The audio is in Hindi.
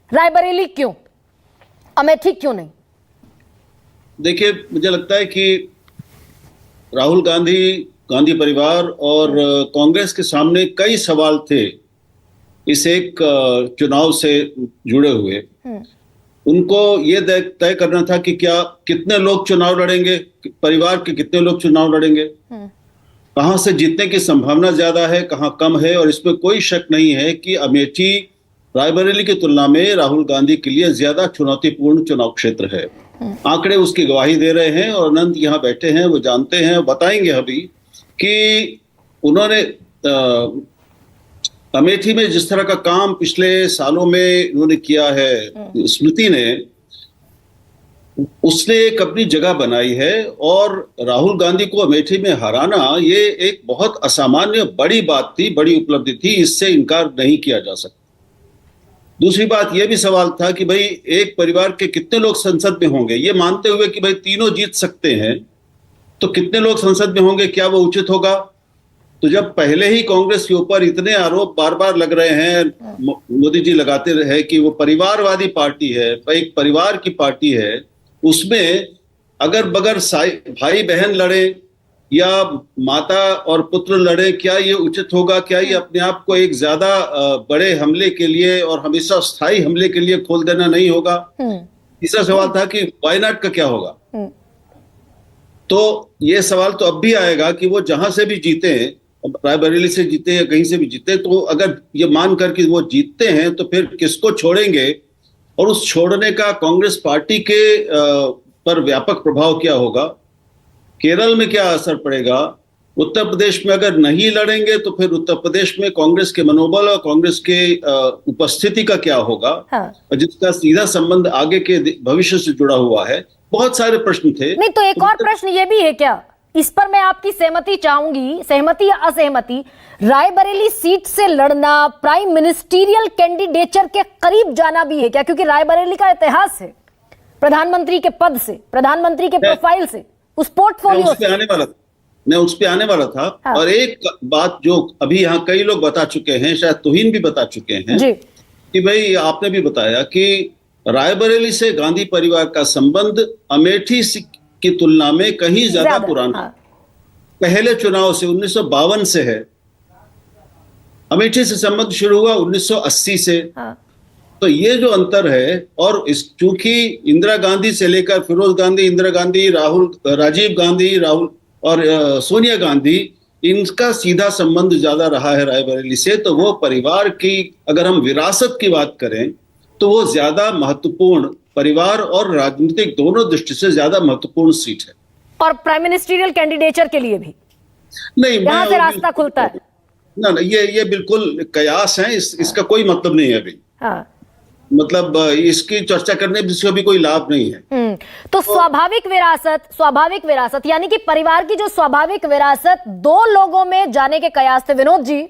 रायबरेली क्यों, अमेठी क्यों नहीं? देखिए, मुझे लगता है कि राहुल गांधी परिवार और कांग्रेस के सामने कई सवाल थे इस एक चुनाव से जुड़े हुए। उनको ये तय करना था कि क्या कितने लोग चुनाव लड़ेंगे, परिवार के कितने लोग चुनाव लड़ेंगे, कहां से जीतने की संभावना ज्यादा है, कहां कम है। और इसमें कोई शक नहीं है कि अमेठी रायबरेली की तुलना में राहुल गांधी के लिए ज्यादा चुनौतीपूर्ण चुनाव क्षेत्र है। आंकड़े उसकी गवाही दे रहे हैं और अनंत यहाँ बैठे हैं, वो जानते हैं, बताएंगे अभी कि उन्होंने अमेठी में जिस तरह का काम पिछले सालों में उन्होंने किया है, स्मृति ने, उसने एक अपनी जगह बनाई है। और राहुल गांधी को अमेठी में हराना ये एक बहुत असामान्य बड़ी बात थी, बड़ी उपलब्धि थी, इससे इनकार नहीं किया जा सकता। दूसरी बात यह भी सवाल था कि भाई एक परिवार के कितने लोग संसद में होंगे, ये मानते हुए कि भाई तीनों जीत सकते हैं तो कितने लोग संसद में होंगे, क्या वो उचित होगा? तो जब पहले ही कांग्रेस के ऊपर इतने आरोप बार बार लग रहे हैं, मोदी जी लगाते रहे कि वो परिवारवादी पार्टी है, एक परिवार की पार्टी है, उसमें अगर बगर भाई बहन लड़े या माता और पुत्र लड़े, क्या ये उचित होगा? क्या ये अपने आप को एक ज्यादा बड़े हमले के लिए और हमेशा स्थायी हमले के लिए खोल देना नहीं होगा? तीसरा सवाल था कि वायनाड का क्या होगा? तो ये सवाल तो अब भी आएगा कि वो जहां से भी जीते, रायबरेली से जीते या कहीं से भी जीते, तो अगर ये मान कर कि वो जीतते हैं तो फिर किसको छोड़ेंगे और उस छोड़ने का कांग्रेस पार्टी के पर व्यापक प्रभाव क्या होगा? केरल में क्या असर पड़ेगा? उत्तर प्रदेश में अगर नहीं लड़ेंगे तो फिर उत्तर प्रदेश में कांग्रेस के मनोबल और कांग्रेस के उपस्थिति का क्या होगा? हाँ। जिसका सीधा संबंध आगे के भविष्य से जुड़ा हुआ है। बहुत सारे प्रश्न थे। नहीं तो एक और प्रश्न ये भी है क्या, इस पर मैं आपकी सहमति चाहूंगी, सहमति या असहमति, रायबरेली सीट से लड़ना प्राइम मिनिस्टीरियल कैंडिडेचर के करीब जाना भी है क्या? क्योंकि रायबरेली का इतिहास है प्रधानमंत्री के पद से, प्रधानमंत्री के प्रोफाइल से, उस पोर्टफोलियो से। मैं उस पे आने वाला था। हाँ। और एक बात जो अभी यहाँ कई लोग बता चुके हैं, शायद तुहिन भी बता चुके हैं जी, कि भाई आपने भी बताया कि रायबरेली से गांधी परिवार का संबंध अमेठी की तुलना में कहीं ज्यादा पुराना। हाँ। पहले चुनाव से 1952 से है। अमेठी से संबंध शुरू हुआ 1980 से। हाँ। तो ये जो अंतर है, और चूंकि इंदिरा गांधी से लेकर फिरोज गांधी, इंदिरा गांधी, राजीव गांधी, राहुल और सोनिया गांधी, इनका सीधा संबंध ज्यादा रहा है रायबरेली से, तो वो परिवार की अगर हम विरासत की बात करें तो वो ज्यादा महत्वपूर्ण, परिवार और राजनीतिक दोनों दृष्टि से ज्यादा महत्वपूर्ण सीट है। और प्राइम मिनिस्टीरियल कैंडिडेचर के लिए भी नहीं, यहाँ से रास्ता खुलता है ना? ये बिल्कुल कयास है, इसका कोई मतलब नहीं है अभी। हाँ। मतलब इसकी चर्चा करने से भी कोई लाभ नहीं है। तो स्वाभाविक विरासत यानी कि परिवार की जो स्वाभाविक विरासत दो लोगों में जाने के कयास थे, विनोद जी,